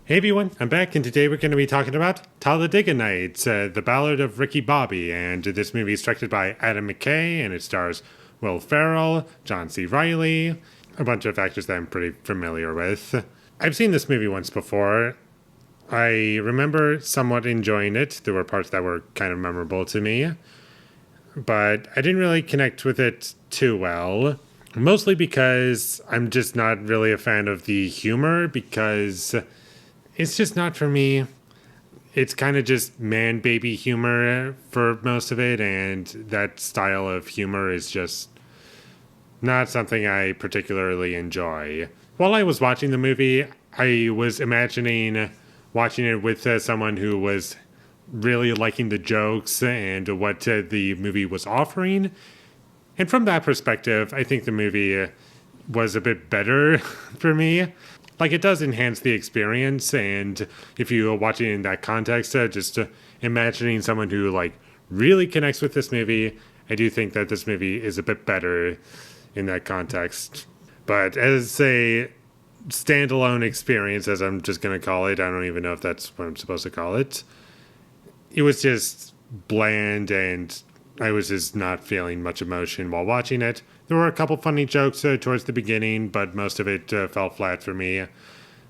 Hey everyone, I'm back, and today we're going to be talking about Talladega Nights, the Ballad of Ricky Bobby. And this movie is directed by Adam McKay, and it stars Will Ferrell, John C. Reilly, a bunch of actors that I'm pretty familiar with. I've seen this movie once before. I remember somewhat enjoying it. There were parts that were kind of memorable to me, but I didn't really connect with it too well. Mostly because I'm just not really a fan of the humor, because it's just not for me. It's kind of just man baby humor for most of it, and that style of humor is just not something I particularly enjoy. While I was watching the movie, I was imagining watching it with someone who was really liking the jokes and what the movie was offering. And from that perspective, I think the movie was a bit better for me. Like, it does enhance the experience, and if you watch it in that context, imagining someone who, like, really connects with this movie, I do think that this movie is a bit better in that context. But as a standalone experience, as I'm just going to call it, I don't even know if that's what I'm supposed to call it, it was just bland, and I was just not feeling much emotion while watching it. There were a couple funny jokes towards the beginning, but most of it fell flat for me.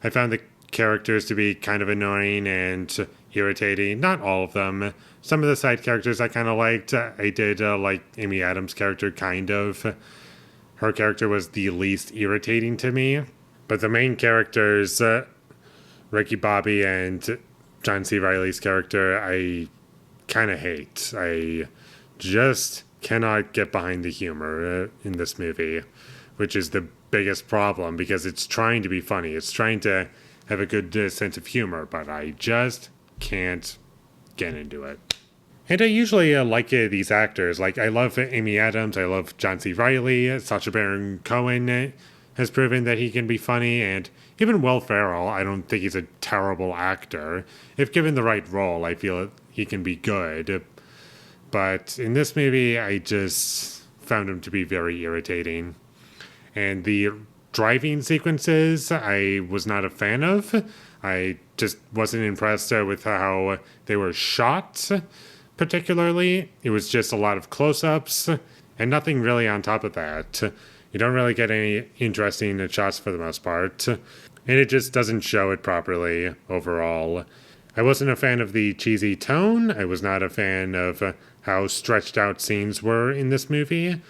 I found the characters to be kind of annoying and irritating. Not all of them. Some of the side characters I kind of liked. I did like Amy Adams' character, kind of. Her character was the least irritating to me. But the main characters, Ricky Bobby and John C. Reilly's character, I kind of hate. I just cannot get behind the humor in this movie, which is the biggest problem because it's trying to be funny. It's trying to have a good sense of humor, but I just can't get into it. And I usually like these actors. Like, I love Amy Adams. I love John C. Reilly. Sacha Baron Cohen has proven that he can be funny. And even Will Ferrell, I don't think he's a terrible actor. If given the right role, I feel he can be good. But in this movie, I just found him to be very irritating. And the driving sequences, I was not a fan of. I just wasn't impressed with how they were shot, particularly. It was just a lot of close-ups, and nothing really on top of that. You don't really get any interesting shots for the most part, and it just doesn't show it properly overall. I wasn't a fan of the cheesy tone. I was not a fan of how stretched out scenes were in this movie,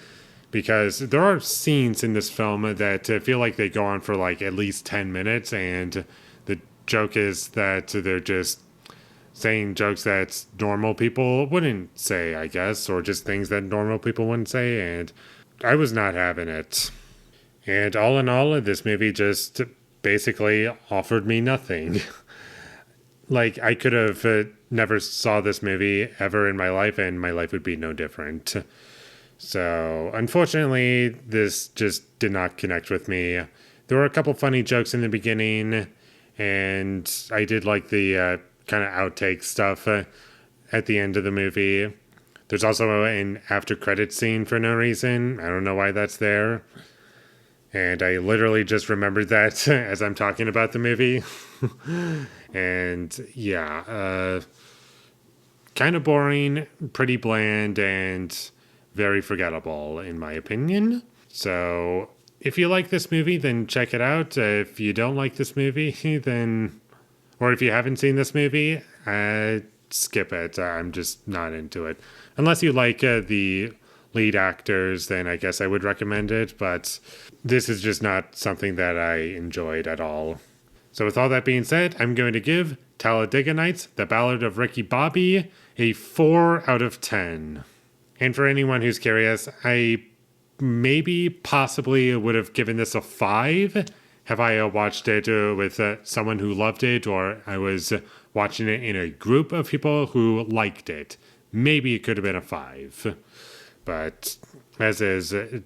because there are scenes in this film that feel like they go on for like at least 10 minutes, and the joke is that they're just saying jokes that normal people wouldn't say, I guess, or just things that normal people wouldn't say, and I was not having it. And all in all, this movie just basically offered me nothing. Like, I could have never saw this movie ever in my life, and my life would be no different. So, unfortunately, this just did not connect with me. There were a couple funny jokes in the beginning, and I did like the kind of outtake stuff at the end of the movie. There's also an after credit scene for no reason. I don't know why that's there. And I literally just remembered that as I'm talking about the movie. And yeah, kind of boring, pretty bland, and very forgettable in my opinion. So if you like this movie, then check it out. If you don't like this movie, then, or if you haven't seen this movie, skip it. I'm just not into it. Unless you like the lead actors, then I guess I would recommend it, but this is just not something that I enjoyed at all. So with all that being said, I'm going to give Talladega Nights, The Ballad of Ricky Bobby, a 4 out of 10. And for anyone who's curious, I possibly would have given this a 5 have I watched it with someone who loved it, or I was watching it in a group of people who liked it. Maybe it could have been a 5. But as is, a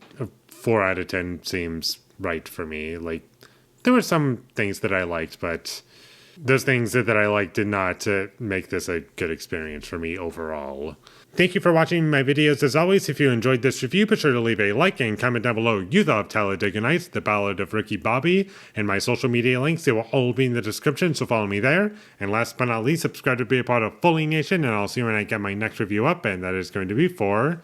4 out of 10 seems right for me. Like, there were some things that I liked, but those things that I liked did not make this a good experience for me overall. Thank you for watching my videos. As always, if you enjoyed this review, be sure to leave a like and comment down below you thought of Talladega Nights, The Ballad of Ricky Bobby, and my social media links. They will all be in the description, so follow me there. And last but not least, subscribe to be a part of Fully Nation, and I'll see you when I get my next review up, and that is going to be for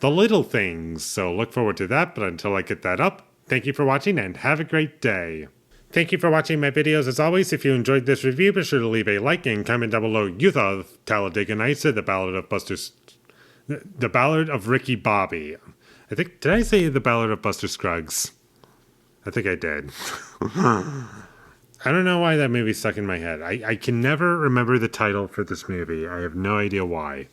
The Little Things. So look forward to that, but until I get that up, thank you for watching and have a great day. Thank you for watching my videos. As always, if you enjoyed this review, be sure to leave a like and comment down below you thought of Talladega Nights, The Ballad of Ricky Bobby. Did I say The Ballad of Buster Scruggs? I think I did. I don't know why that movie stuck in my head. I can never remember the title for this movie. I have no idea why.